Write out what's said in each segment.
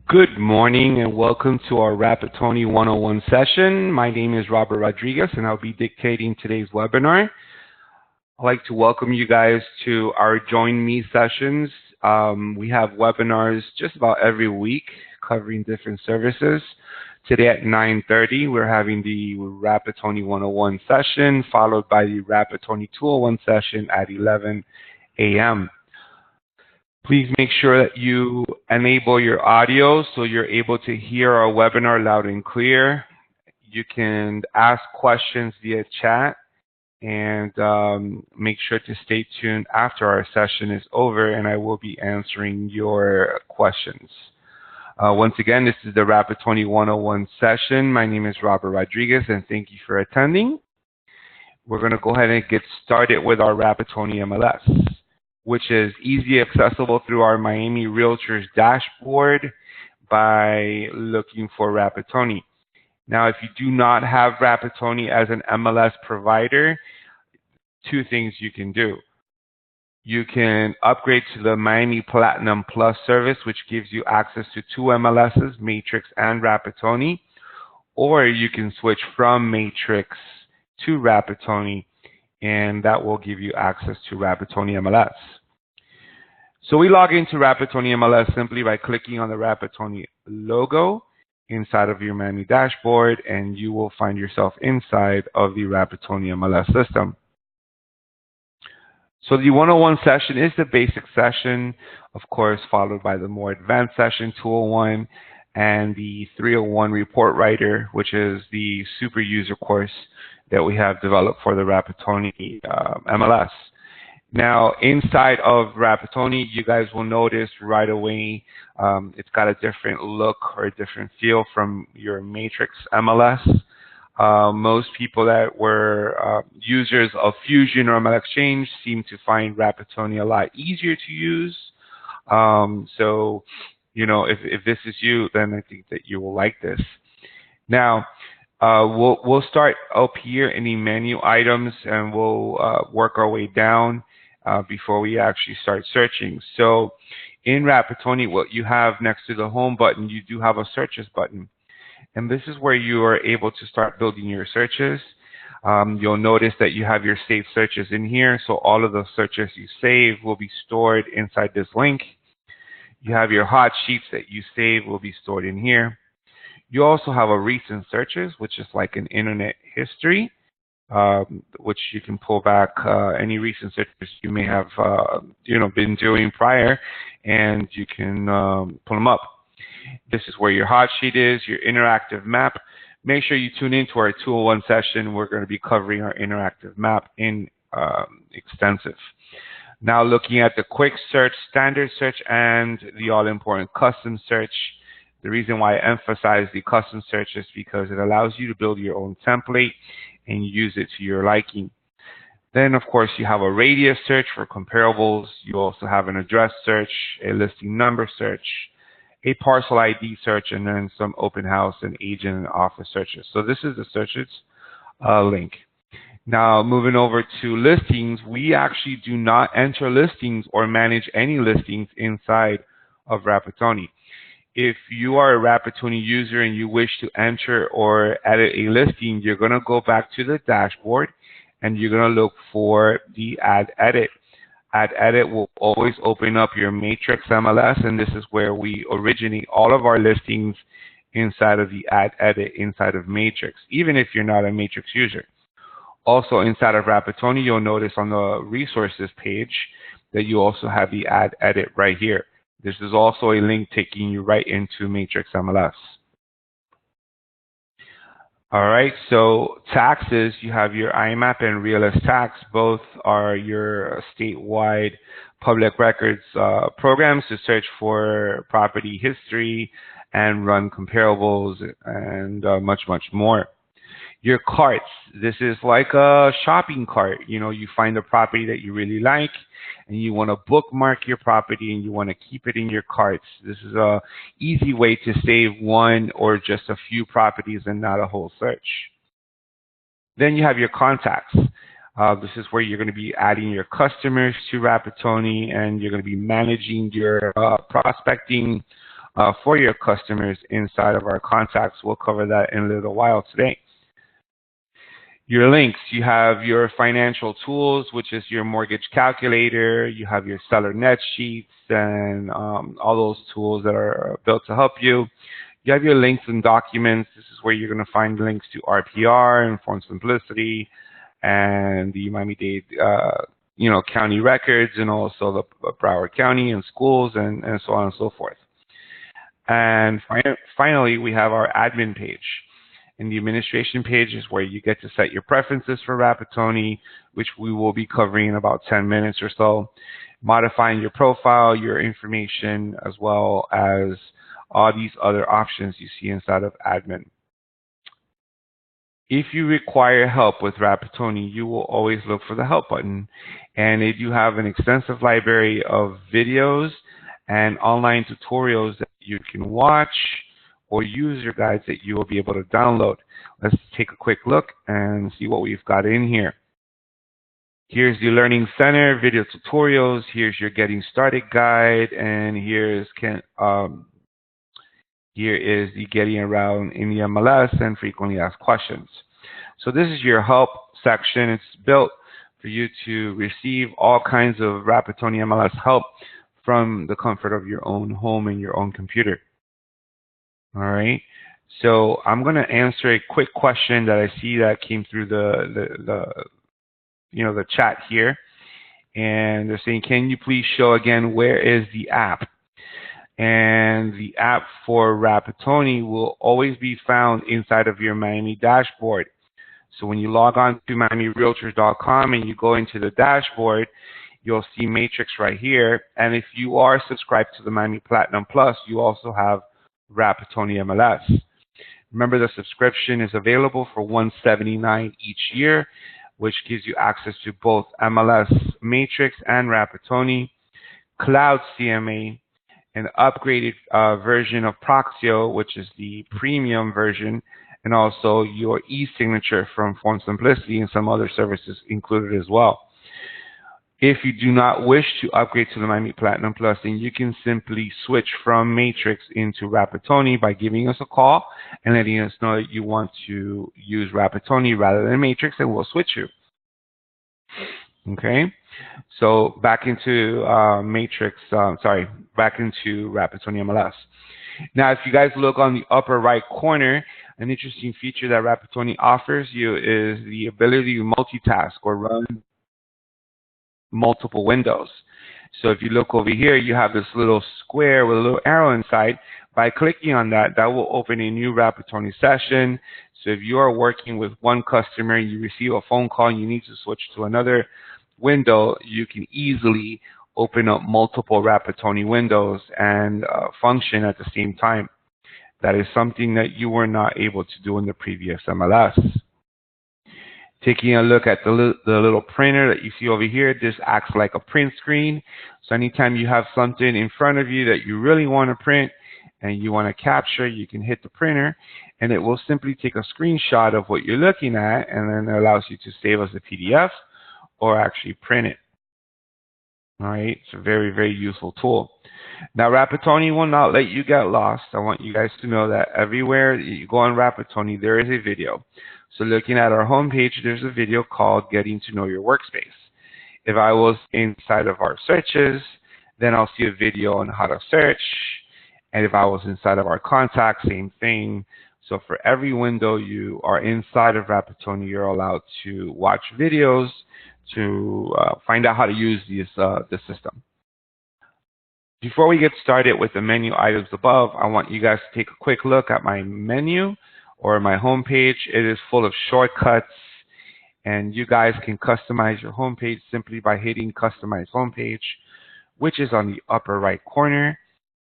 Good morning and welcome to our Rapattoni 101 session. My name is Robert Rodriguez and I'll be dictating today's webinar. I'd like to welcome you guys to our Join Me sessions. We have webinars just about every week covering different services. Today at 9:30, we're having the Rapattoni 101 session, followed by the Rapattoni 201 session at 11 a.m. Please make sure that you enable your audio so you're able to hear our webinar loud and clear. You can ask questions via chat and make sure to stay tuned after our session is over and I will be answering your questions. Once again, this is the Rapattoni 101 session. My name is Robert Rodriguez and thank you for attending. We're going to go ahead and get started with our Rapattoni MLS, which is easily accessible through our Miami Realtors dashboard by looking for Rapattoni. Now, if you do not have Rapattoni as an MLS provider, two things you can do. You can upgrade to the Miami Platinum Plus service, which gives you access to two MLSs, Matrix and Rapattoni, or you can switch from Matrix to Rapattoni, and that will give you access to Rapattoni MLS. So we log into Rapattoni MLS simply by clicking on the Rapattoni logo inside of your Miami dashboard, and you will find yourself inside of the Rapattoni MLS system. So the 101 session is the basic session, of course, followed by the more advanced session, 201, and the 301 report writer, which is the super user course that we have developed for the Rapattoni MLS. Now, inside of Rapattoni, you guys will notice right away it's got a different look or a different feel from your Matrix MLS. Most people that were users of Fusion or ML Exchange seem to find Rapattoni a lot easier to use. So, you know, if this is you, then I think that you will like this. Now, we'll start up here in the menu items and we'll work our way down before we actually start searching. So in Rapattoni, what you have next to the home button, you do have a searches button. And this is where you are able to start building your searches. You'll notice that you have your saved searches in here. So all of the searches you save will be stored inside this link. You have your hot sheets that you save will be stored in here. You also have a recent searches, which is like an internet history, which you can pull back any recent searches you may have been doing prior, and you can pull them up. This is where your hot sheet is, your interactive map. Make sure you tune into our 201 session. We're going to be covering our interactive map in extensive. Now looking at the quick search, standard search, and the all-important custom search. The reason why I emphasize the custom search is because it allows you to build your own template and use it to your liking. Then, of course, you have a radius search for comparables. You also have an address search, a listing number search, a parcel ID search, and then some open house and agent and office searches. So this is the searches link. Now, moving over to listings, we actually do not enter listings or manage any listings inside of Rapattoni. If you are a Rapattoni user and you wish to enter or edit a listing, you're going to go back to the dashboard and you're going to look for the Add Edit. Add Edit will always open up your Matrix MLS, and this is where we originate all of our listings inside of the Add Edit inside of Matrix, even if you're not a Matrix user. Also inside of Rapattoni, you'll notice on the resources page that you also have the Add Edit right here. This is also a link taking you right into Matrix MLS. All right, so taxes, you have your IMAP and Realist Tax. Both are your statewide public records programs to search for property history and run comparables and much, much more. Your carts, this is like a shopping cart. You know, you find a property that you really like and you want to bookmark your property and you want to keep it in your carts. This is a easy way to save one or just a few properties and not a whole search. Then you have your contacts. This is where you're going to be adding your customers to Rapattoni and you're going to be managing your prospecting for your customers inside of our contacts. We'll cover that in a little while today. Your links, you have your financial tools, which is your mortgage calculator. You have your seller net sheets and all those tools that are built to help you. You have your links and documents. This is where you're going to find links to RPR and Form Simplicity and the Miami-Dade county records, and also the Broward County and schools and so on and so forth. And finally, we have our admin page. And the administration page is where you get to set your preferences for Rapattoni, which we will be covering in about 10 minutes or so, modifying your profile, your information, as well as all these other options you see inside of admin. If you require help with Rapattoni, you will always look for the help button. And they do have an extensive library of videos and online tutorials that you can watch, or user guides that you will be able to download. Let's take a quick look and see what we've got in here. Here's the Learning Center, video tutorials. Here's your Getting Started guide, and here is the Getting Around in the MLS and Frequently Asked Questions. So this is your help section. It's built for you to receive all kinds of Rapattoni MLS help from the comfort of your own home and your own computer. All right. So I'm going to answer a quick question that I see that came through the chat here, and they're saying, can you please show again where is the app? And the app for Rapattoni will always be found inside of your Miami dashboard. So when you log on to MiamiRealtors.com and you go into the dashboard, you'll see Matrix right here. And if you are subscribed to the Miami Platinum Plus, you also have Rapattoni MLS. Remember, the subscription is available for $179 each year, which gives you access to both MLS Matrix and Rapattoni, Cloud CMA, an upgraded version of Proxio, which is the premium version, and also your e-signature from Form Simplicity and some other services included as well. If you do not wish to upgrade to the Miami Platinum Plus, then you can simply switch from Matrix into Rapattoni by giving us a call and letting us know that you want to use Rapattoni rather than Matrix, and we'll switch you. Okay, so back into back into Rapattoni MLS. Now, if you guys look on the upper right corner, an interesting feature that Rapattoni offers you is the ability to multitask or run multiple windows. So if you look over here, you have this little square with a little arrow inside. By clicking on that, that will open a new Rapattoni session. So if you are working with one customer, you receive a phone call, and you need to switch to another window, you can easily open up multiple Rapattoni windows and function at the same time. That is something that you were not able to do in the previous MLS. Taking a look at the little printer that you see over here, this acts like a print screen. So anytime you have something in front of you that you really want to print and you want to capture, you can hit the printer, and it will simply take a screenshot of what you're looking at, and then it allows you to save as a PDF or actually print it. All right, it's a very, very useful tool. Now, Rapattoni will not let you get lost. I want you guys to know that everywhere you go on Rapattoni, there is a video. So looking at our homepage, there's a video called Getting to Know Your Workspace. If I was inside of our searches, then I'll see a video on how to search. And if I was inside of our contacts, same thing. So for every window you are inside of Rapattoni, you're allowed to watch videos to find out how to use this system. Before we get started with the menu items above, I want you guys to take a quick look at my menu or my homepage. It is full of shortcuts, and you guys can customize your homepage simply by hitting Customize Homepage, which is on the upper right corner.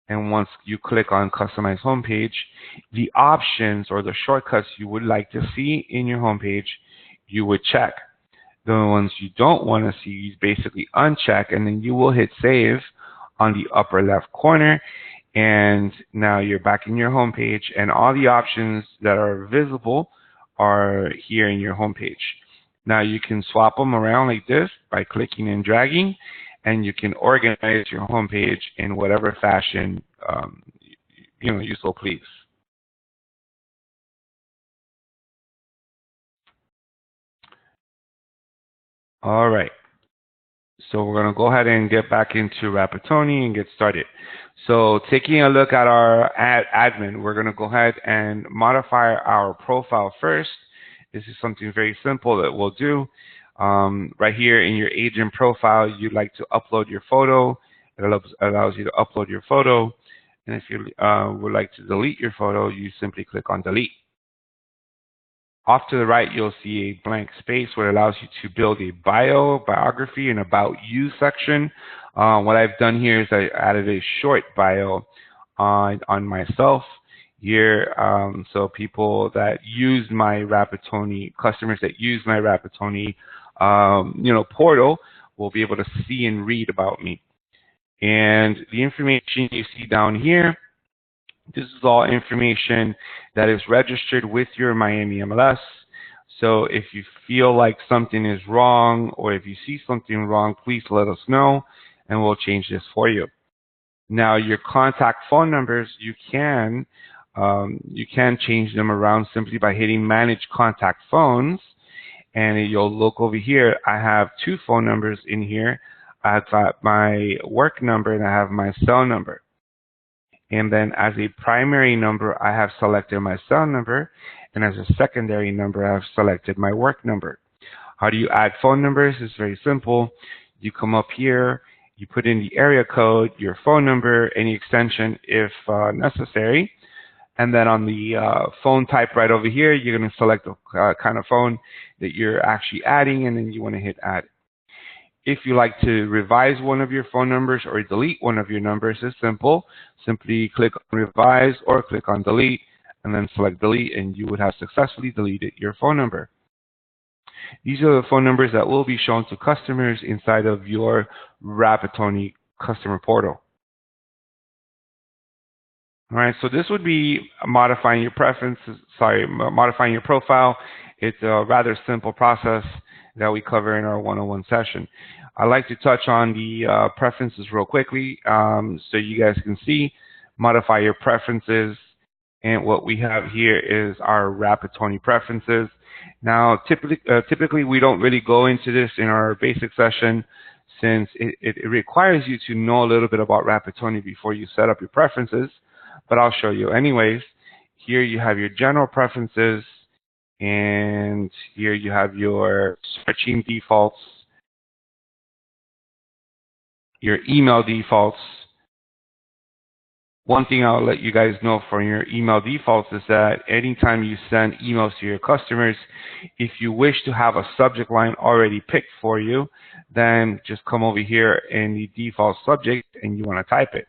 And once you click on Customize Homepage, the options or the shortcuts you would like to see in your homepage, you would check. The ones you don't want to see, you basically uncheck, and then you will hit Save on the upper left corner. And now you're back in your homepage, and all the options that are visible are here in your homepage. Now you can swap them around like this by clicking and dragging, and you can organize your homepage in whatever fashion you so please. All right. So we're going to go ahead and get back into Rapattoni and get started. So taking a look at our admin, we're going to go ahead and modify our profile first. This is something very simple that we'll do. Right here in your agent profile, you'd like to upload your photo. It allows you to upload your photo. And if you would like to delete your photo, you simply click on delete. Off to the right, you'll see a blank space where it allows you to build a biography, and about you section. What I've done here is I added a short bio on myself here, so people that use my Rapattoni, customers that use my Rapattoni, portal will be able to see and read about me. And the information you see down here, this is all information that is registered with your Miami MLS. So if you feel like something is wrong, or if you see something wrong, please let us know and we'll change this for you. Now, your contact phone numbers, you can change them around simply by hitting Manage Contact Phones, and you'll look over here. I have two phone numbers in here. I've got my work number and I have my cell number. And then as a primary number, I have selected my cell number, and as a secondary number, I have selected my work number. How do you add phone numbers? It's very simple. You come up here, you put in the area code, your phone number, any extension if necessary, and then on the phone type right over here, you're going to select the kind of phone that you're actually adding, and then you want to hit add. If you like to revise one of your phone numbers or delete one of your numbers, it's simple. Simply click on revise or click on delete and then select delete, and you would have successfully deleted your phone number. These are the phone numbers that will be shown to customers inside of your Rapattoni customer portal. All right, so this would be modifying your preferences, modifying your profile. It's a rather simple process that we cover in our one-on-one session. I'd like to touch on the preferences real quickly so you guys can see. Modify your preferences, and what we have here is our Rapattoni preferences. Now, typically we don't really go into this in our basic session, since it requires you to know a little bit about Rapattoni before you set up your preferences, but I'll show you anyways. Here you have your general preferences, and here you have your searching defaults, your email defaults. One thing I'll let you guys know for your email defaults is that anytime you send emails to your customers, if you wish to have a subject line already picked for you, then just come over here in the default subject and you want to type it.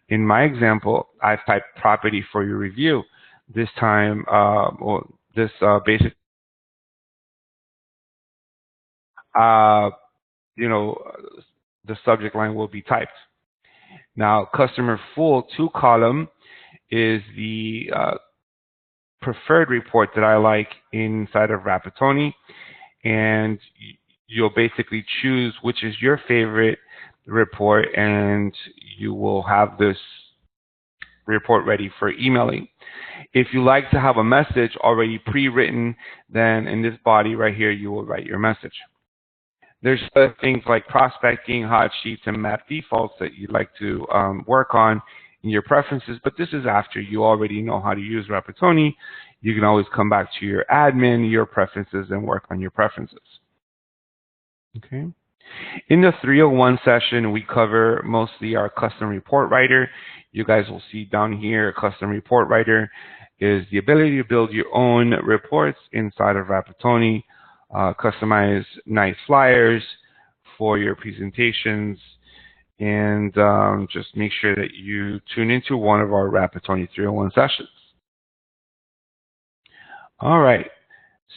In my example, I've typed property for your review. This time, basic, the subject line will be typed. Now, customer full 2-column is the preferred report that I like inside of Rapattoni, and you'll basically choose which is your favorite report, and you will have this report ready for emailing. If you like to have a message already pre-written, then in this body right here, you will write your message. There's other things like prospecting, hot sheets, and map defaults that you'd like to work on in your preferences, but this is after you already know how to use Rapattoni. You can always come back to your admin, your preferences, and work on your preferences. Okay. In the 301 session, we cover mostly our custom report writer. You guys will see down here, custom report writer is the ability to build your own reports inside of Rapattoni. Customize nice flyers for your presentations, and just make sure that you tune into one of our Rapattoni 301 sessions. All right,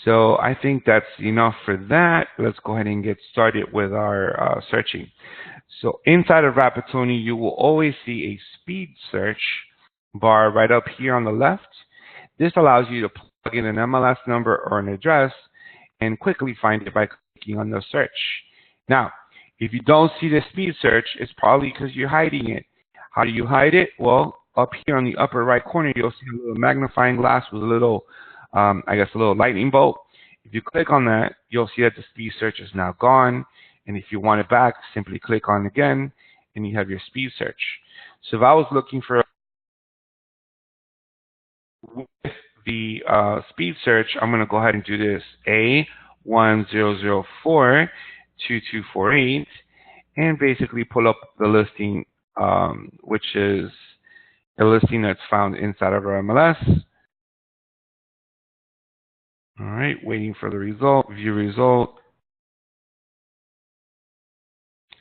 so I think that's enough for that. Let's go ahead and get started with our searching. So inside of Rapattoni, you will always see a speed search bar right up here on the left. This allows you to plug in an MLS number or an address and quickly find it by clicking on the search. Now, if you don't see the speed search, it's probably because you're hiding it. How do you hide it? Well, up here on the upper right corner, you'll see a little magnifying glass with a little, I guess, a little lightning bolt. If you click on that, you'll see that the speed search is now gone. And if you want it back, simply click on it again, and you have your speed search. So if I was looking for with the speed search, I'm going to go ahead and do this A10042248 and basically pull up the listing, which is a listing that's found inside of our MLS. All right, waiting for the result, view result,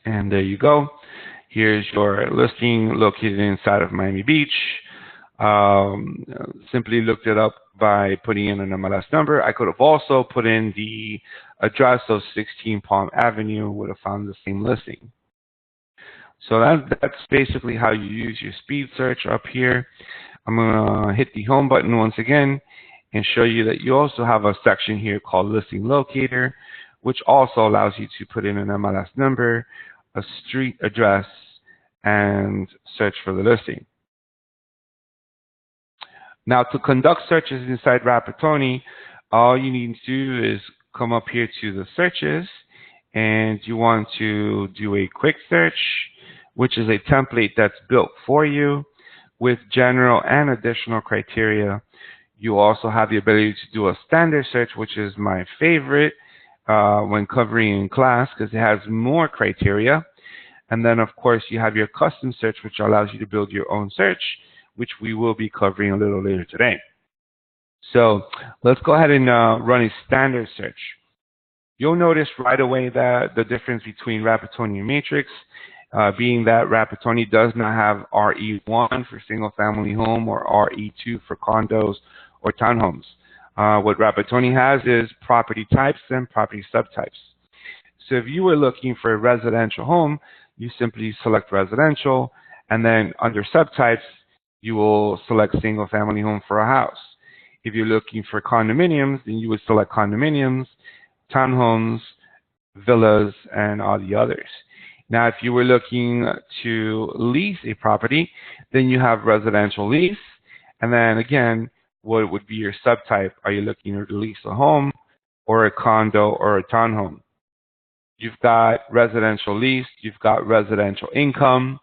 and there you go. Here's your listing located inside of Miami Beach. Simply looked it up by putting in an MLS number. I could have also put in the address of 16 Palm Avenue, would have found the same listing. So that's basically how you use your speed search up here. I'm going to hit the home button once again and show you that you also have a section here called Listing Locator, which also allows you to put in an MLS number, a street address, and search for the listing. Now, to conduct searches inside Rapattoni, all you need to do is come up here to the searches, and you want to do a quick search, which is a template that's built for you with general and additional criteria. You also have the ability to do a standard search, which is my favorite when covering in class because it has more criteria. And then, of course, you have your custom search, which allows you to build your own search, which we will be covering a little later today. So let's go ahead and run a standard search. You'll notice right away that the difference between Rapattoni and Matrix, being that Rapattoni does not have RE1 for single-family home or RE2 for condos or townhomes. What Rapattoni has is property types and property subtypes. So if you were looking for a residential home, you simply select residential, and then under subtypes, you will select single-family home for a house. If you're looking for condominiums, then you would select condominiums, townhomes, villas, and all the others. Now, if you were looking to lease a property, then you have residential lease, and then again, what would be your subtype? Are you looking to lease a home or a condo or a townhome? You've got residential lease, you've got residential income,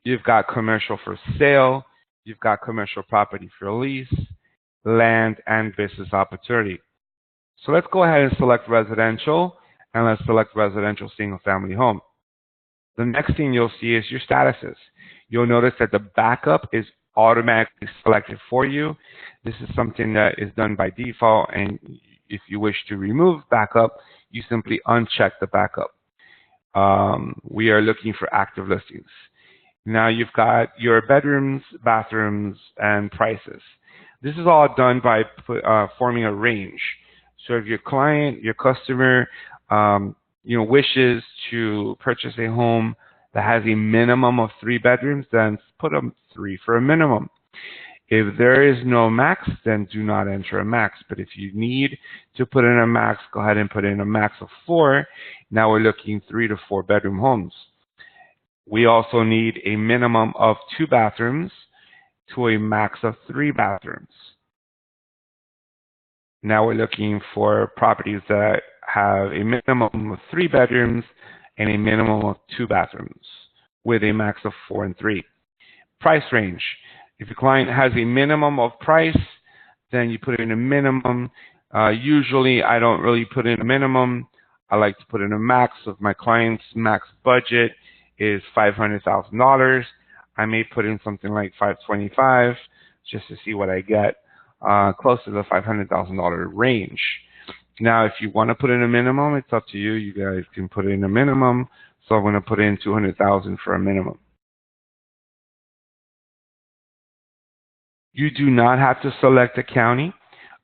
you've got commercial for sale, you've got commercial property for lease, land, and business opportunity. So let's go ahead and select residential, and let's select residential single-family home. The next thing you'll see is your statuses. You'll notice that the backup is automatically selected for you. This is something that is done by default, and if you wish to remove backup, you simply uncheck the backup. We are looking for active listings. Now you've got your bedrooms, bathrooms, and prices. This is all done by forming a range. So if your client, your customer, wishes to purchase a home that has a minimum of 3 bedrooms, then put a 3 for a minimum. If there is no max, then do not enter a max. But if you need to put in a max, go ahead and put in a max of 4. Now we're looking 3 to 4 bedroom homes. We also need a minimum of 2 bathrooms to a max of 3 bathrooms. Now we're looking for properties that have a minimum of 3 bedrooms and a minimum of 2 bathrooms with a max of 4 and 3. Price range. If your client has a minimum of price, then you put in a minimum. Usually I don't really put in a minimum. I like to put in a max. If my client's max budget is $500,000, I may put in something like $525,000 just to see what I get, close to the $500,000 range. Now, if you want to put in a minimum, it's up to you. You guys can put in a minimum. So I'm going to put in $200,000 for a minimum. You do not have to select a county.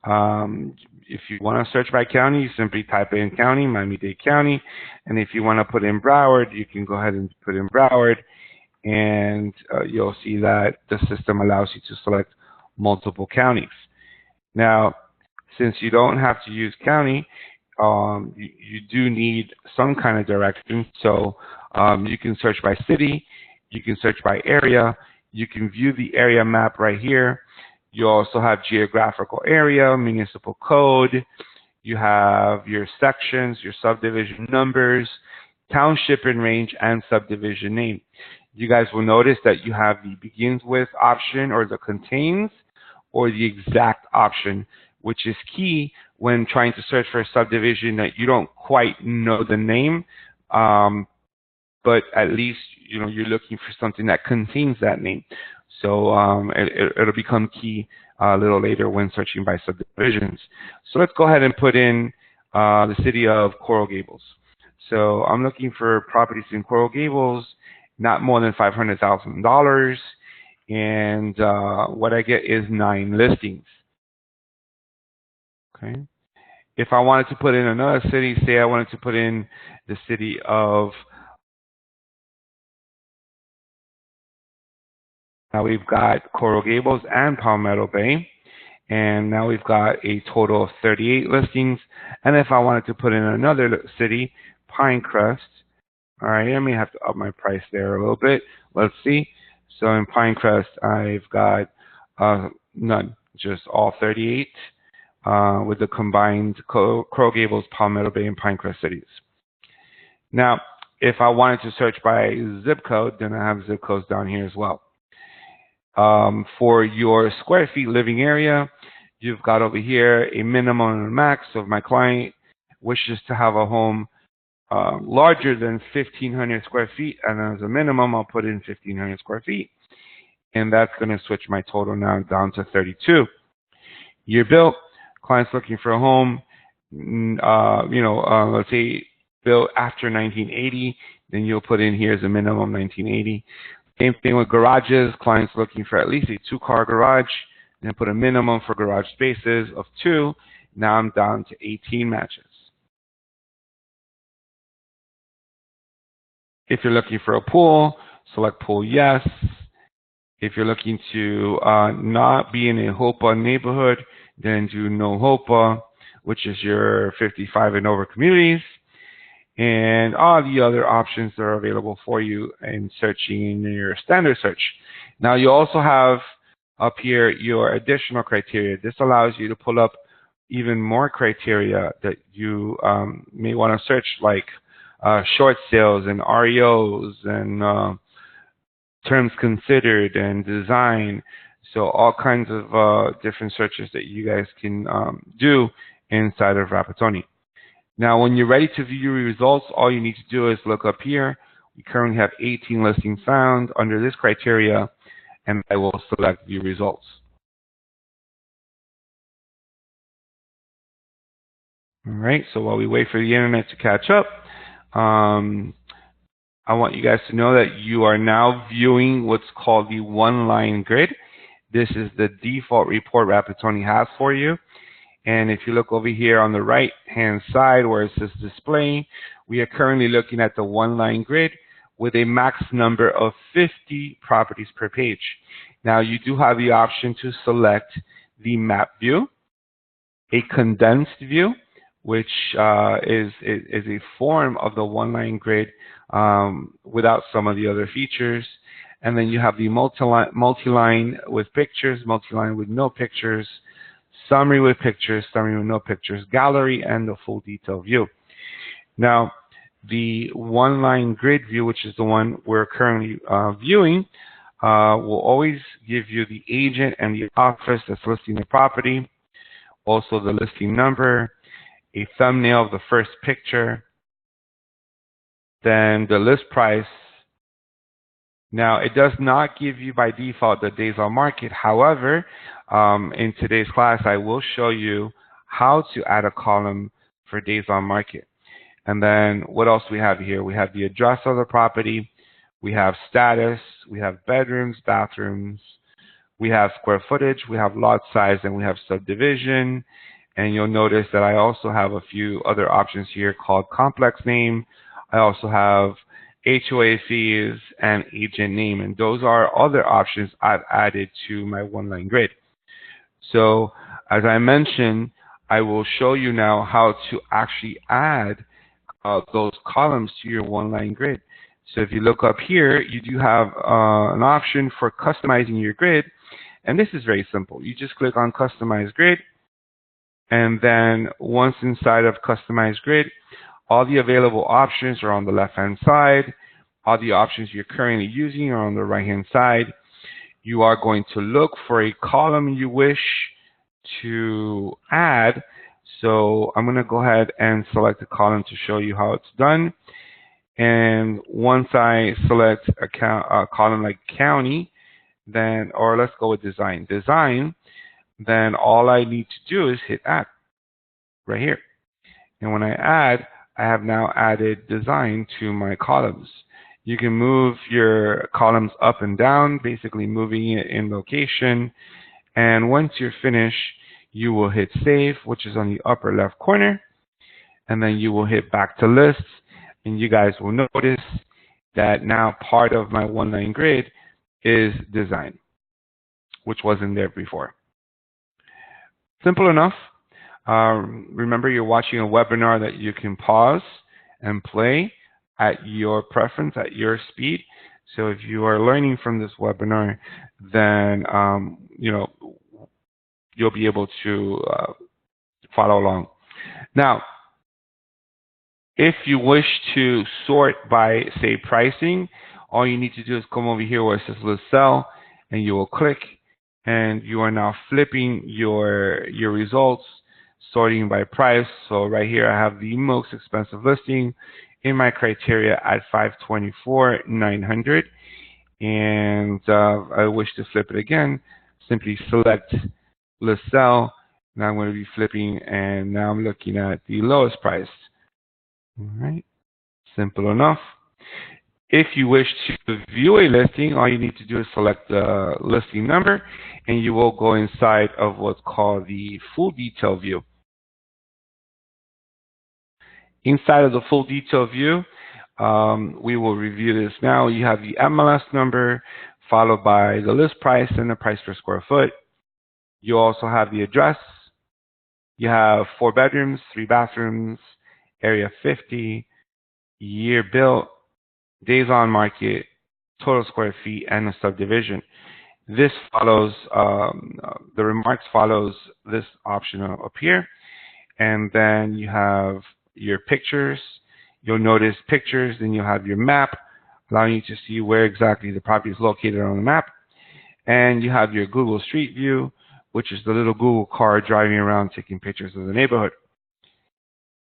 If you want to search by county, you simply type in county, Miami-Dade County. And if you want to put in Broward, you can go ahead and put in Broward. And you'll see that the system allows you to select multiple counties. Now, since you don't have to use county, you do need some kind of direction. So you can search by city, you can search by area, You can view the area map right here. You also have geographical area, municipal code. You have your sections, your subdivision numbers, township and range, and subdivision name. You guys will notice that you have the begins with option or the contains or the exact option, which is key when trying to search for a subdivision that you don't quite know the name, but at least you're looking for something that contains that name. So it'll become key a little later when searching by subdivisions. So let's go ahead and put in the city of Coral Gables. So I'm looking for properties in Coral Gables, not more than $500,000, and what I get is 9 listings. Okay. If I wanted to put in another city, say I wanted to put in the city of, now we've got Coral Gables and Palmetto Bay, and now we've got a total of 38 listings. And if I wanted to put in another city, Pinecrest, all right, I may have to up my price there a little bit. Let's see. So in Pinecrest, I've got none, just all 38 with the combined Coral Gables, Palmetto Bay, and Pinecrest cities. Now, if I wanted to search by zip code, then I have zip codes down here as well. For your square feet living area, you've got over here a minimum and a max. So if my client wishes to have a home larger than 1,500 square feet, and as a minimum, I'll put in 1,500 square feet. And that's going to switch my total now down to 32. Year built, client's looking for a home, let's say built after 1980, then you'll put in here as a minimum 1980. Same thing with garages, client's looking for at least a 2-car garage, and put a minimum for garage spaces of 2. Now I'm down to 18 matches. If you're looking for a pool, select pool yes. If you're looking to not be in a HOPA neighborhood, then do no HOPA, which is your 55 and over communities. And all the other options that are available for you in searching in your standard search. Now you also have up here your additional criteria. This allows you to pull up even more criteria that you may want to search, like short sales and REOs and terms considered and design. So all kinds of different searches that you guys can do inside of Rapattoni. Now, when you're ready to view your results, all you need to do is look up here. We currently have 18 listings found under this criteria, and I will select view results. All right, so while we wait for the internet to catch up, I want you guys to know that you are now viewing what's called the one-line grid. This is the default report Rapattoni has for you. And if you look over here on the right-hand side where it says display, we are currently looking at the one-line grid with a max number of 50 properties per page. Now, you do have the option to select the map view, a condensed view, which is a form of the one-line grid without some of the other features. And then you have the multi-line with pictures, multi-line with no pictures, summary with pictures, summary with no pictures, gallery, and the full detail view. Now, the one-line grid view, which is the one we're currently viewing, will always give you the agent and the office that's listing the property, also the listing number, a thumbnail of the first picture, then the list price. Now, it does not give you by default the days on market. However, in today's class, I will show you how to add a column for days on market. And then what else we have here? We have the address of the property. We have status. We have bedrooms, bathrooms. We have square footage. We have lot size, and we have subdivision. And you'll notice that I also have a few other options here called complex name. I also have HOA fees and agent name, and those are other options I've added to my one-line grid. So as I mentioned, I will show you now how to actually add those columns to your one-line grid. So if you look up here, you do have an option for customizing your grid. And this is very simple. You just click on Customize Grid. And then once inside of Customize Grid, all the available options are on the left-hand side. All the options you're currently using are on the right-hand side. You are going to look for a column you wish to add. So I'm going to go ahead and select a column to show you how it's done. And once I select a column like county, then, or let's go with design, then all I need to do is hit add right here. And when I add, I have now added design to my columns. You can move your columns up and down, basically moving it in location. And once you're finished, you will hit save, which is on the upper left corner. And then you will hit back to lists. And you guys will notice that now part of my one-line grid is design, which wasn't there before. Simple enough. Remember, you're watching a webinar that you can pause and play at your preference, at your speed. So if you are learning from this webinar, then you'll be able to follow along. Now, if you wish to sort by, say, pricing, all you need to do is come over here where it says List Cell, and you will click, and you are now flipping your results, sorting by price. So right here, I have the most expensive listing in my criteria at $524,900, and I wish to flip it again. Simply select List Cell. Now I'm going to be flipping, and now I'm looking at the lowest price. All right, simple enough. If you wish to view a listing, all you need to do is select the listing number, and you will go inside of what's called the full detail view. Inside of the full detail view, we will review this now. You have the MLS number, followed by the list price and the price per square foot. You also have the address. You have 4 bedrooms, 3 bathrooms, area 50, year built, days on market, total square feet, and the subdivision. This follows, the remarks follows this option up here. And then you have your pictures. You'll notice pictures, then you'll have your map, allowing you to see where exactly the property is located on the map. And you have your Google Street View, which is the little Google car driving around taking pictures of the neighborhood.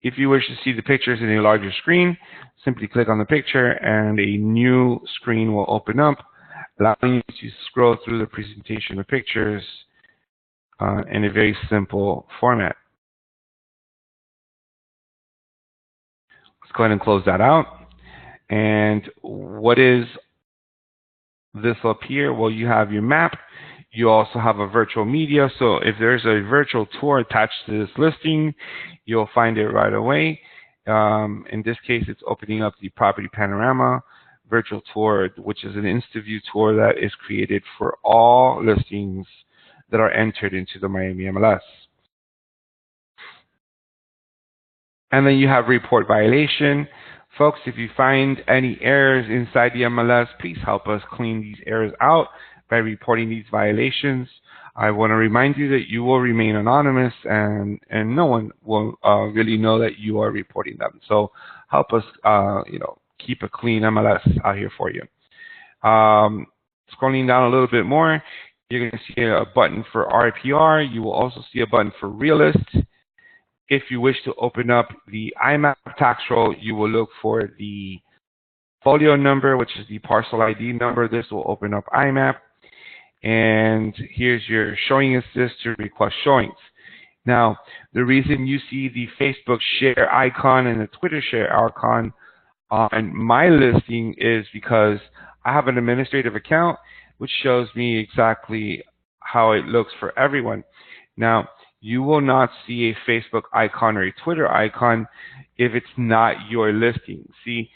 If you wish to see the pictures in a larger screen, simply click on the picture and a new screen will open up, allowing you to scroll through the presentation of pictures in a very simple format. Let's go ahead and close that out. And what is this up here? Well, you have your map. You also have a virtual media. So if there's a virtual tour attached to this listing, you'll find it right away. In this case, it's opening up the property Panorama virtual tour, which is an InstaView tour that is created for all listings that are entered into the Miami MLS. And then you have report violation. Folks, if you find any errors inside the MLS, please help us clean these errors out by reporting these violations. I want to remind you that you will remain anonymous and no one will really know that you are reporting them. So help us, keep a clean MLS out here for you. Scrolling down a little bit more, you're going to see a button for RPR. You will also see a button for Realist. If you wish to open up the IMAP tax roll, you will look for the folio number, which is the parcel ID number. This will open up IMAP. And here's your showing assist to request showings. Now, the reason you see the Facebook share icon and the Twitter share icon on my listing is because I have an administrative account which shows me exactly how it looks for everyone. Now, you will not see a Facebook icon or a Twitter icon if it's not your listing. See,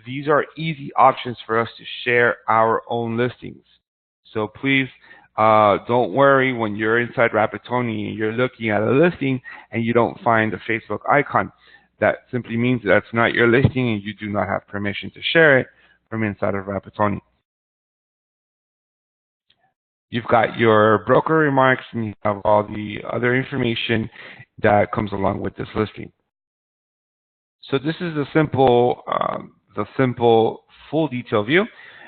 these are easy options for us to share our own listings. So please don't worry when you're inside Rapattoni and you're looking at a listing and you don't find a Facebook icon. That simply means that's not your listing and you do not have permission to share it. from inside of Rapattoni. You've got your broker remarks, and you have all the other information that comes along with this listing. So this is the simple full detail view.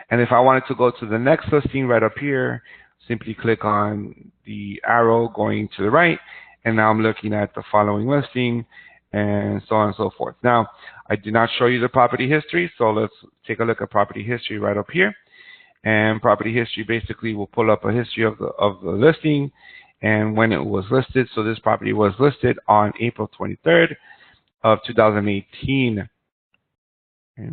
And if I wanted to go to the next listing right up here, simply click on the arrow going to the right, and now I'm looking at the following listing, and so on and so forth. Now, I did not show you the property history, so let's take a look at property history right up here. And property history basically will pull up a history of the listing and when it was listed. So this property was listed on April 23rd of 2018. Okay.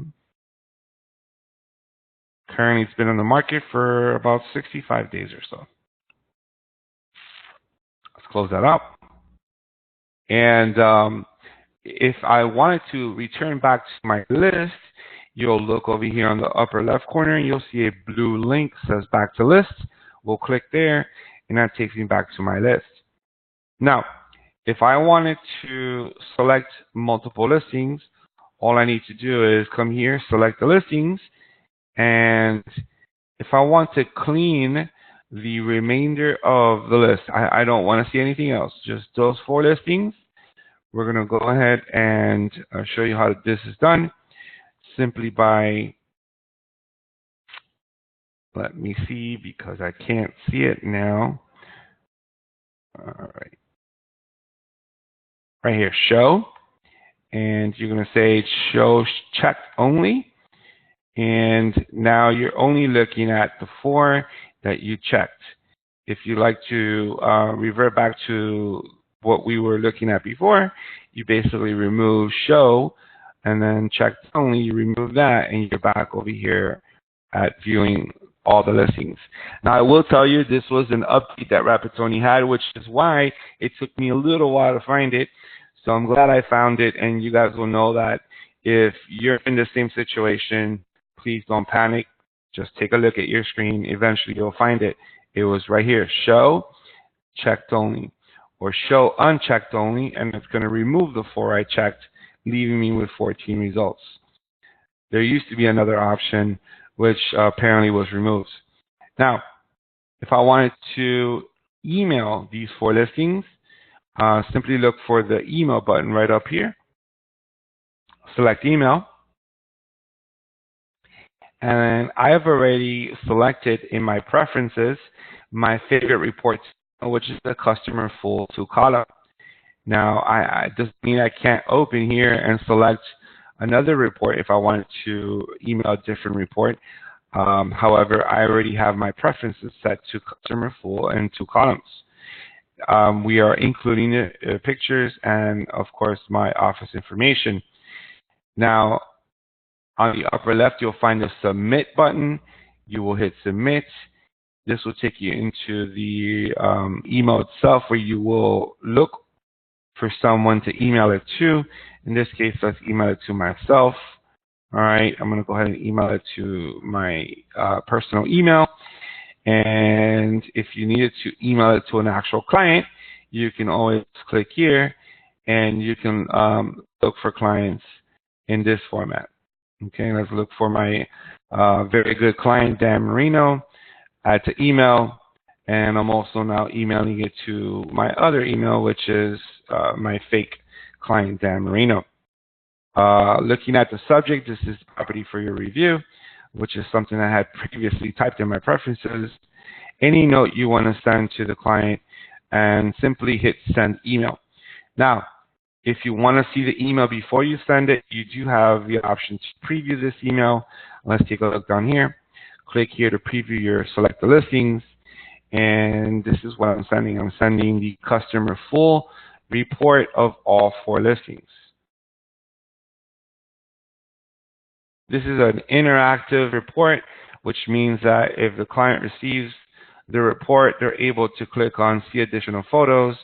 Currently, it's been on the market for about 65 days or so. Let's close that up. And if I wanted to return back to my list, you'll look over here on the upper left corner, and you'll see a blue link that says back to list. We'll click there, and that takes me back to my list. Now, if I wanted to select multiple listings, all I need to do is come here, select the listings, and if I want to clean the remainder of the list, I don't want to see anything else, just those 4 listings. We're going to go ahead and show you how this is done simply by, let me see, because I can't see it now. All right. Right here, show. And you're going to say show checked only. And now you're only looking at the 4 that you checked. If you like to revert back to what we were looking at before, you basically remove show and then checked only, you remove that, and you're back over here at viewing all the listings. Now, I will tell you this was an update that Rapattoni had, which is why it took me a little while to find it. So I'm glad I found it, and you guys will know that if you're in the same situation, please don't panic. Just take a look at your screen. Eventually, you'll find it. It was right here, show checked only, or show unchecked only, and it's going to remove the 4 I checked, leaving me with 14 results. There used to be another option, which apparently was removed. Now, if I wanted to email these 4 listings, simply look for the email button right up here. Select email. And I have already selected in my preferences my favorite reports, which is the customer full 2 column. Now, I doesn't mean I can't open here and select another report if I wanted to email a different report. However, I already have my preferences set to customer full and 2 columns. We are including the pictures and, of course, my office information. Now, on the upper left, you'll find the submit button. You will hit submit. This will take you into the email itself, where you will look for someone to email it to. In this case, let's email it to myself. All right, I'm going to go ahead and email it to my personal email. And if you needed to email it to an actual client, you can always click here, and you can look for clients in this format. Okay, let's look for my very good client, Dan Marino, add to email, and I'm also now emailing it to my other email, which is my fake client, Dan Marino. Looking at the subject, this is property for your review, which is something I had previously typed in my preferences. Any note you want to send to the client, and simply hit send email. Now, if you want to see the email before you send it, you do have the option to preview this email. Let's take a look down here. Click here to preview your select the listings. And this is what I'm sending. I'm sending the customer full report of all 4 listings. This is an interactive report, which means that if the client receives the report, they're able to click on see additional photos,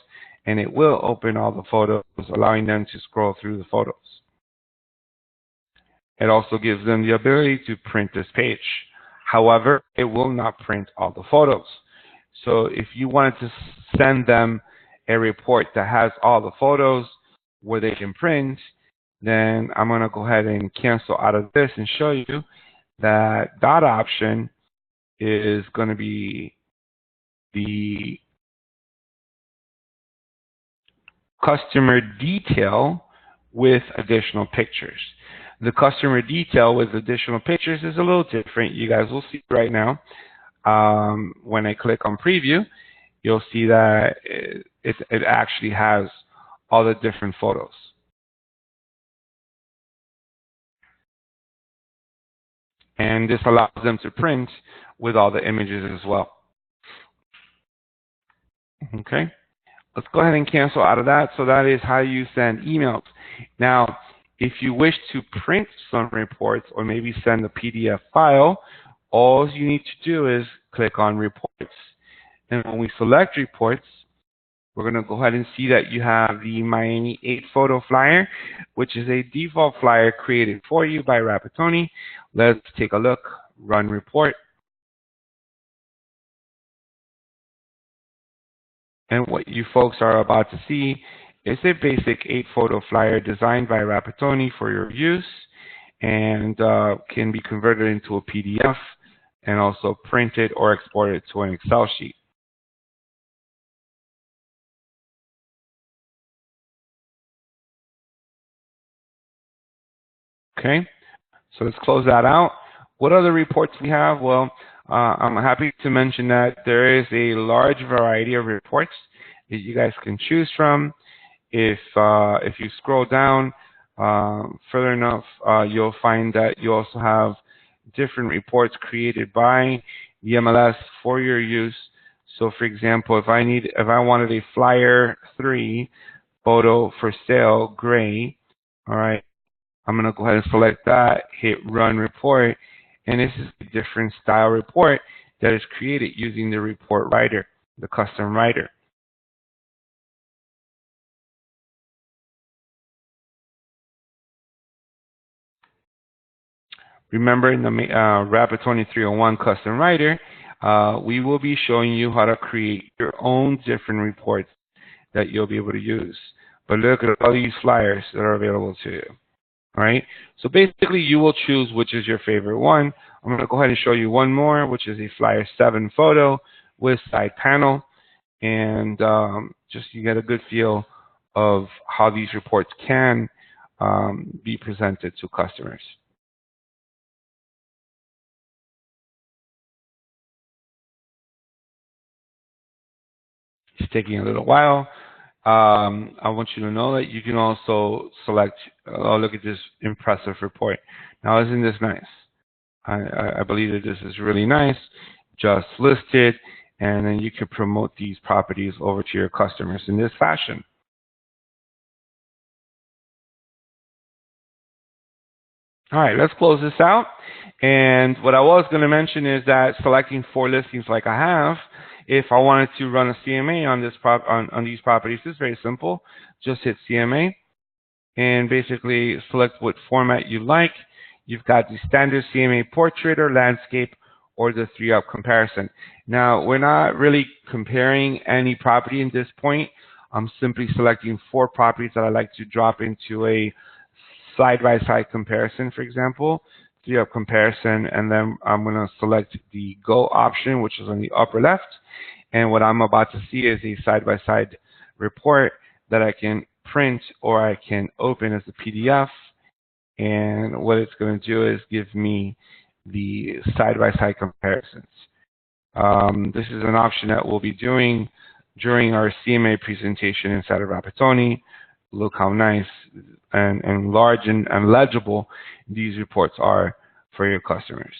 and it will open all the photos, allowing them to scroll through the photos. It also gives them the ability to print this page. However, it will not print all the photos. So if you wanted to send them a report that has all the photos where they can print, then I'm going to go ahead and cancel out of this and show you that dot option is going to be the customer detail with additional pictures. The customer detail with additional pictures is a little different. You guys will see right now. When I click on preview, you'll see that it actually has all the different photos. And this allows them to print with all the images as well. Okay, let's go ahead and cancel out of that. So that is how you send emails. Now, if you wish to print some reports or maybe send a PDF file, all you need to do is click on reports. And when we select reports, we're going to go ahead and see that you have the Miami 8 photo flyer, which is a default flyer created for you by Rapattoni. Let's take a look, run report. And what you folks are about to see is a basic 8 photo flyer designed by Rapattoni for your use, and can be converted into a PDF and also printed or exported to an Excel sheet. Okay, so let's close that out. What other reports we have? Well, I'm happy to mention that there is a large variety of reports that you guys can choose from. If you scroll down further enough, you'll find that you also have different reports created by the MLS for your use. So, for example, if I wanted a flyer 3 photo for sale gray, all right, I'm going to go ahead and select that, hit run report, and this is a different style report that is created using the report writer, the custom writer. Remember, in the Rapattoni 301 custom writer, we will be showing you how to create your own different reports that you'll be able to use. But look at all these flyers that are available to you. All right, so basically you will choose which is your favorite one. I'm going to go ahead and show you one more, which is a flyer 7 photo with side panel, and just you get a good feel of how these reports can be presented to customers. It's taking a little while. I want you to know that you can also select, oh, look at this impressive report. Now, isn't this nice? I believe that this is really nice. Just list it, and then you can promote these properties over to your customers in this fashion. All right, let's close this out. And what I was going to mention is that selecting 4 listings like I have, if I wanted to run a CMA on on these properties, it's very simple. Just hit CMA and basically select what format you like. You've got the standard CMA portrait or landscape or the 3-up comparison. Now, we're not really comparing any property in this point. I'm simply selecting 4 properties that I'd like to drop into a side-by-side comparison, for example, 3-up comparison, and then I'm going to select the Go option, which is on the upper left. And what I'm about to see is a side-by-side report that I can print or I can open as a PDF. And what it's going to do is give me the side-by-side comparisons. This is an option that we'll be doing during our CMA presentation inside of Rapattoni. Look how nice and large and legible these reports are for your customers.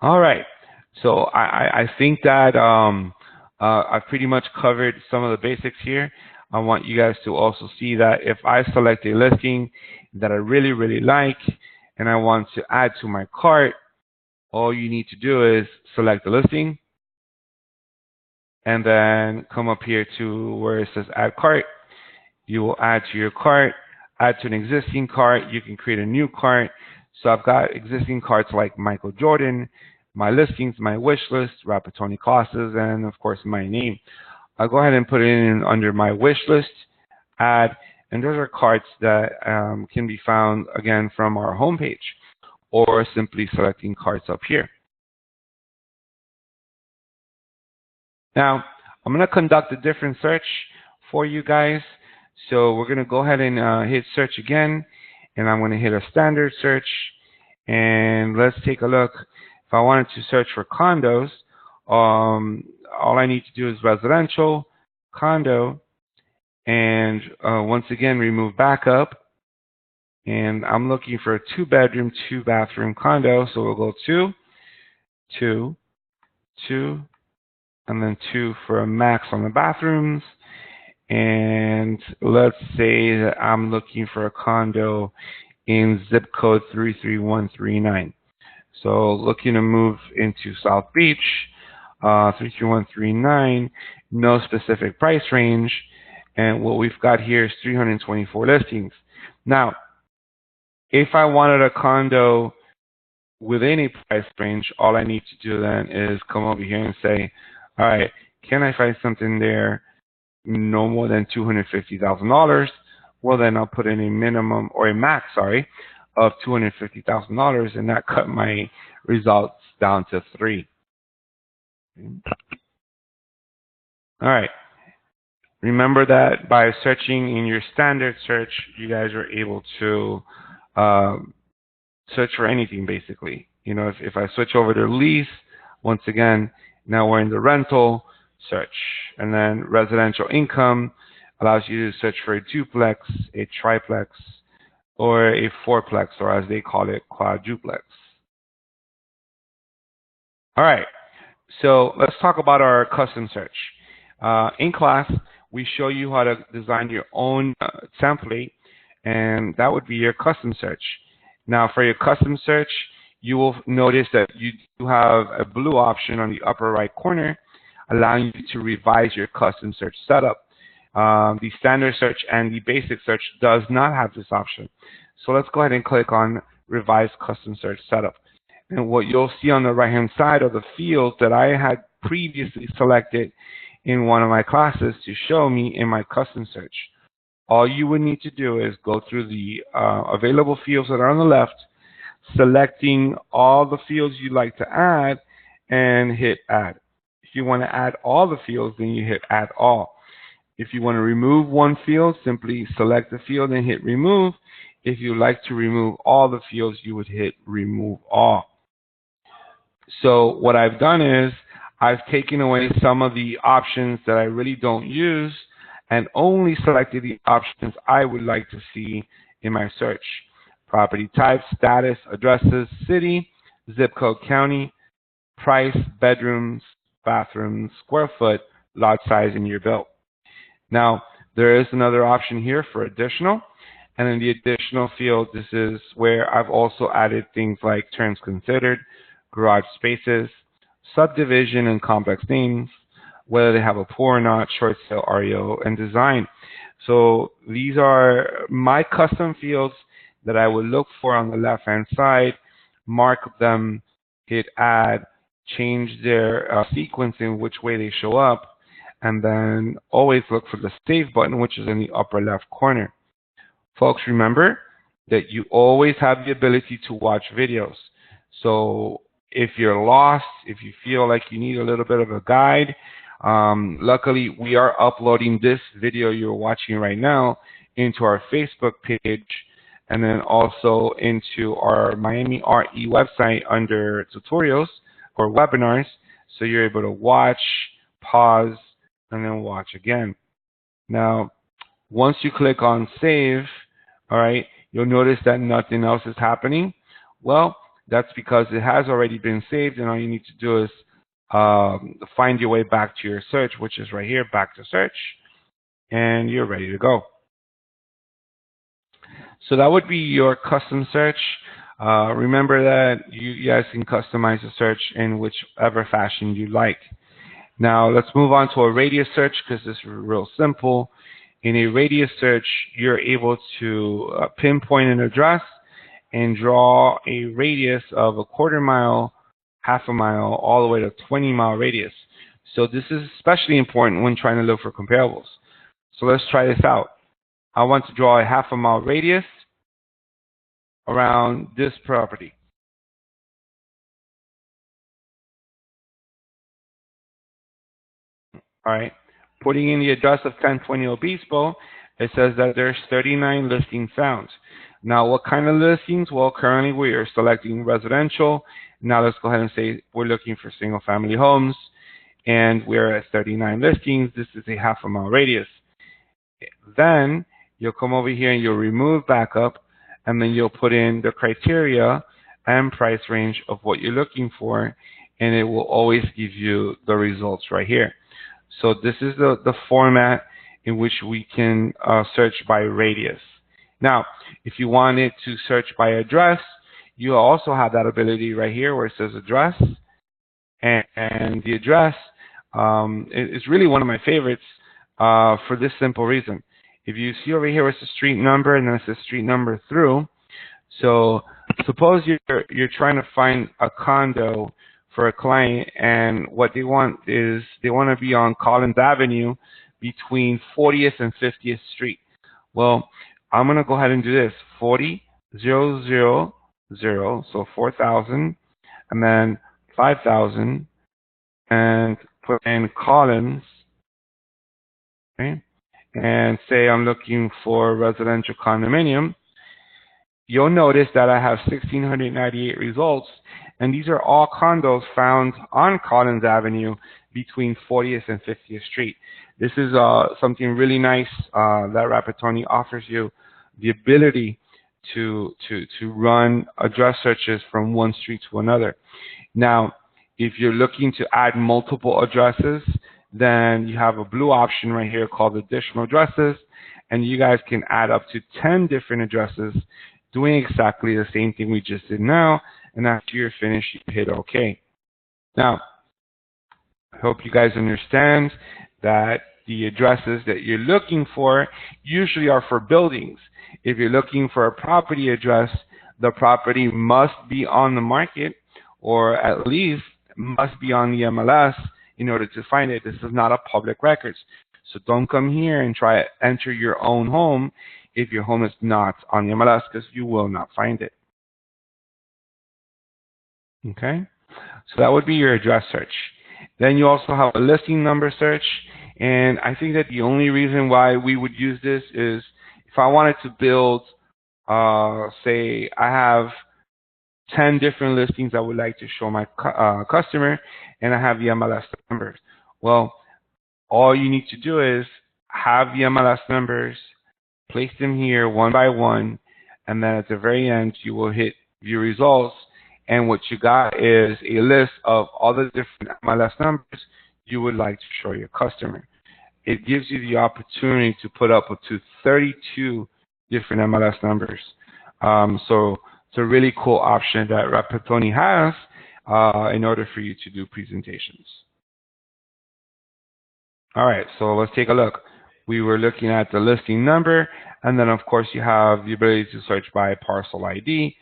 All right, so I think that I've pretty much covered some of the basics here. I want you guys to also see that if I select a listing that I really, really like and I want to add to my cart, all you need to do is select the listing and then come up here to where it says add cart. You will add to your cart, add to an existing cart. You can create a new cart. So I've got existing carts like Michael Jordan, my listings, my wish list, Rapattoni classes, and of course my name. I'll go ahead and put it in under my wish list, add, And those are cards that can be found, again, from our homepage, or simply selecting cards up here. Now, I'm going to conduct a different search for you guys. So we're going to go ahead and hit search again, and I'm going to hit a standard search. And let's take a look. If I wanted to search for condos, all I need to do is residential, condo, and once again, remove backup. And I'm looking for a 2-bedroom, 2-bathroom condo. So we'll go 2, 2, 2, and then 2 for a max on the bathrooms. And let's say that I'm looking for a condo in zip code 33139. So looking to move into South Beach, 33139, no specific price range. And what we've got here is 324 listings. Now, if I wanted a condo within a price range, all I need to do then is come over here and say, all right, can I find something there no more than $250,000? Well, then I'll put in a minimum, or a max, sorry, of $250,000, and that cut my results down to 3. All right. Remember that by searching in your standard search, you guys are able to search for anything, basically. You know, if I switch over to lease, once again, now we're in the rental search. And then residential income allows you to search for a duplex, a triplex, or a fourplex, or as they call it, quadruplex. All right, so let's talk about our custom search. In class, we show you how to design your own template, and that would be your custom search. Now, for your custom search, you will notice that you do have a blue option on the upper right corner, allowing you to revise your custom search setup. The standard search and the basic search does not have this option. So let's go ahead and click on Revise Custom Search Setup. And what you'll see on the right-hand side are the fields that I had previously selected in one of my classes to show me in my custom search. All you would need to do is go through the available fields that are on the left, selecting all the fields you'd like to add, and hit Add. If you want to add all the fields, then you hit Add All. If you want to remove one field, simply select the field and hit Remove. If you'd like to remove all the fields, you would hit Remove All. So what I've done is I've taken away some of the options that I really don't use and only selected the options I would like to see in my search. Property type, status, addresses, city, zip code, county, price, bedrooms, bathrooms, square foot, lot size, and year built. Now, there is another option here for additional. And in the additional field, this is where I've also added things like terms considered, garage spaces, subdivision and complex names, whether they have a pool or not, short sale, REO, and design. So these are my custom fields that I would look for on the left-hand side, mark them, hit Add, change their sequence in which way they show up, and then always look for the Save button, which is in the upper left corner. Folks, remember that you always have the ability to watch videos. So if you're lost, if you feel like you need a little bit of a guide, luckily we are uploading this video you're watching right now into our Facebook page and then also into our Miami RE website under tutorials or webinars. So you're able to watch, pause, and then watch again. Now, once you click on Save, all right, you'll notice that nothing else is happening. Well, that's because it has already been saved, and all you need to do is find your way back to your search, which is right here, back to search, and you're ready to go. So that would be your custom search. Remember that you guys can customize the search in whichever fashion you like. Now let's move on to a radius search because this is real simple. In a radius search, you're able to pinpoint an address and draw a radius of a quarter mile, half a mile, all the way to 20-mile radius. So this is especially important when trying to look for comparables. So let's try this out. I want to draw a half a mile radius around this property. All right. Putting in the address of 1020 Obispo, it says that there's 39 listings found. Now, what kind of listings? Well, currently we are selecting residential. Now let's go ahead and say we're looking for single family homes, and we're at 39 listings. This is a half a mile radius. Then you'll come over here and you'll remove backup, and then you'll put in the criteria and price range of what you're looking for, and it will always give you the results right here. So this is the format in which we can search by radius. Now, if you wanted to search by address, you also have that ability right here where it says address. And the address is really one of my favorites for this simple reason. If you see over here, it's a street number, and then it says street number through. So suppose you're trying to find a condo for a client, and what they want is they want to be on Collins Avenue between 40th and 50th Street. Well, I'm going to go ahead and do this. 40,000, so 4,000, and then 5,000, and put in Collins, okay? And say I'm looking for residential condominium. You'll notice that I have 1,698 results, and these are all condos found on Collins Avenue between 40th and 50th Street. This is something really nice that Rapattoni offers you, the ability to run address searches from one street to another. Now, if you're looking to add multiple addresses, then you have a blue option right here called additional addresses, and you guys can add up to 10 different addresses doing exactly the same thing we just did now, and after you're finished, you hit OK. Now, I hope you guys understand that the addresses that you're looking for usually are for buildings. If you're looking for a property address, the property must be on the market, or at least must be on the MLS in order to find it. This is not a public record. So don't come here and try to enter your own home if your home is not on the MLS, because you will not find it. Okay? So that would be your address search. Then you also have a listing number search, and I think that the only reason why we would use this is if I wanted to build, say I have 10 different listings I would like to show my customer, and I have the MLS numbers. Well, all you need to do is have the MLS numbers, place them here one by one, and then at the very end, you will hit view results, and what you got is a list of all the different MLS numbers you would like to show your customer. It gives you the opportunity to put up to 32 different MLS numbers. So it's a really cool option that Rapattoni has in order for you to do presentations. All right, so let's take a look. We were looking at the listing number, and then of course you have the ability to search by parcel ID,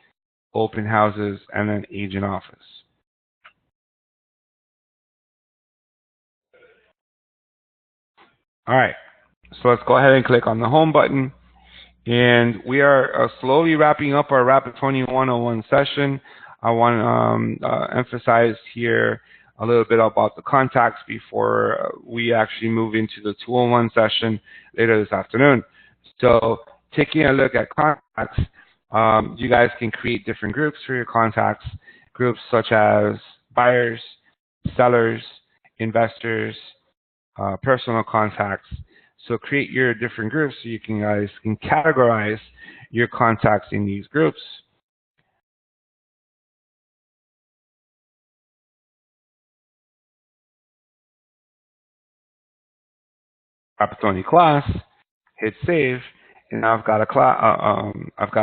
open houses, and then agent office. All right, so let's go ahead and click on the home button. And we are slowly wrapping up our Rapattoni 101 session. I want to emphasize here a little bit about the contacts before we actually move into the 201 session later this afternoon. So taking a look at contacts, you guys can create different groups for your contacts, groups such as buyers, sellers, investors, personal contacts. So create your different groups so you guys can categorize your contacts in these groups. Rapattoni class, hit save, and now I've got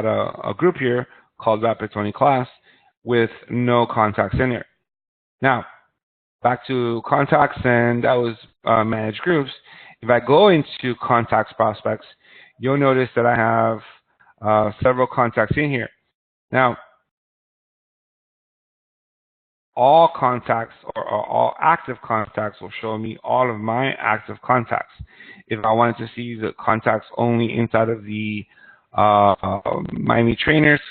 a group here called Rapattoni class with no contacts in it. Now, back to contacts, and that was manage groups. If I go into contacts prospects, you'll notice that I have several contacts in here. Now, all contacts or all active contacts will show me all of my active contacts. If I wanted to see the contacts only inside of the Miami Trainers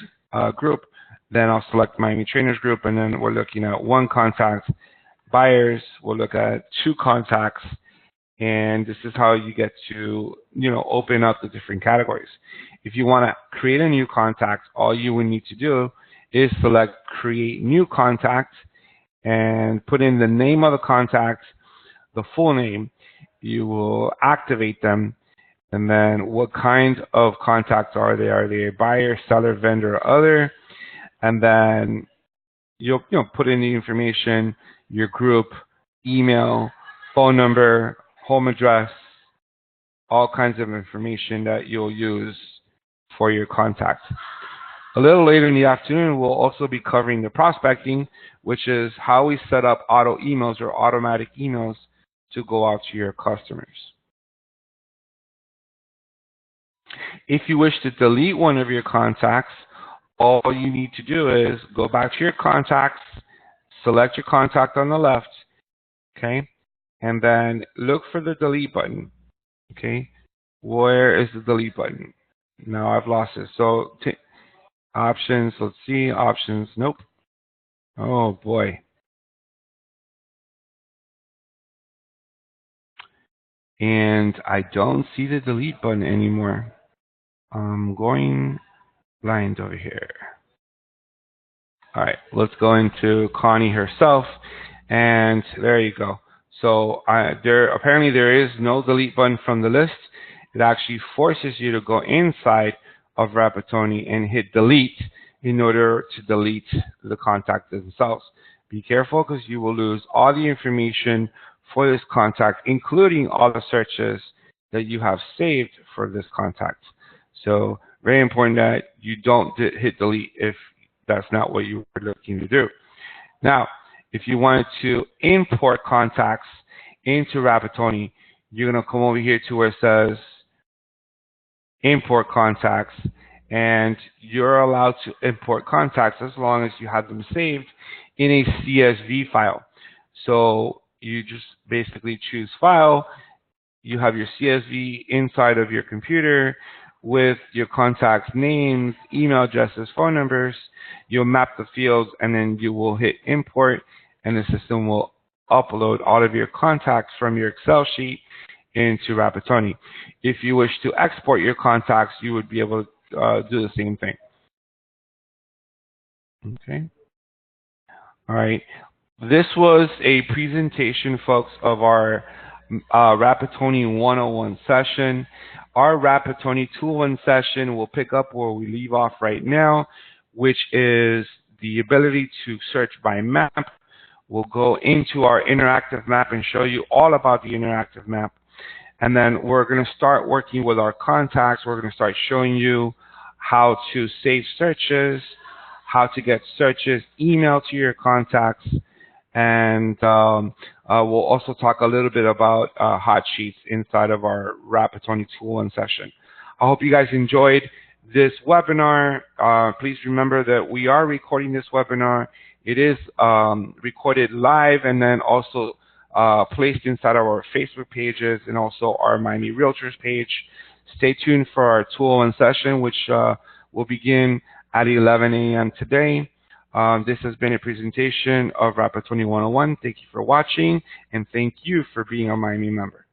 group, then I'll select Miami Trainers group, and then we're looking at one contact. Buyers, we'll look at two contacts, and this is how you get to, open up the different categories. If you want to create a new contact, all you would need to do is select Create New Contact and put in the name of the contact, the full name. You will activate them, and then what kind of contacts are they? Are they a buyer, seller, vendor, or other? And then you'll put in the information, your group, email, phone number, home address, all kinds of information that you'll use for your contacts. A little later in the afternoon, we'll also be covering the prospecting, which is how we set up auto emails or automatic emails to go out to your customers. If you wish to delete one of your contacts, all you need to do is go back to your contacts, select your contact on the left, okay, and then look for the delete button, okay. Where is the delete button? Now I've lost it. So options, let's see, options, nope. Oh boy. And I don't see the delete button anymore. I'm going blind over here. All right, let's go into Connie herself, and there you go. So apparently there is no delete button from the list. It actually forces you to go inside of Rapattoni and hit delete in order to delete the contacts themselves. Be careful, because you will lose all the information for this contact, including all the searches that you have saved for this contact. So very important that you don't hit delete if that's not what you were looking to do. Now, if you wanted to import contacts into Rapattoni, you're going to come over here to where it says import contacts, and you're allowed to import contacts as long as you have them saved in a CSV file. So you just basically choose file, you have your CSV inside of your computer with your contacts' names, email addresses, phone numbers. You'll map the fields, and then you will hit import, and the system will upload all of your contacts from your Excel sheet into Rapattoni. If you wish to export your contacts, you would be able to do the same thing. Okay. All right. This was a presentation, folks, of our Rapattoni 101 session. Our Rapattoni 201 session will pick up where we leave off right now, which is the ability to search by map. We'll go into our interactive map and show you all about the interactive map. And then we're going to start working with our contacts. We're going to start showing you how to save searches, how to get searches emailed to your contacts, and we'll also talk a little bit about hot sheets inside of our Rapattoni 201 session. I hope you guys enjoyed this webinar. Please remember that we are recording this webinar. It is recorded live and then also placed inside of our Facebook pages and also our Miami Realtors page. Stay tuned for our 201 session, which will begin at 11 a.m. today. This has been a presentation of Rapattoni 101. Thank you for watching, and thank you for being a Miami member.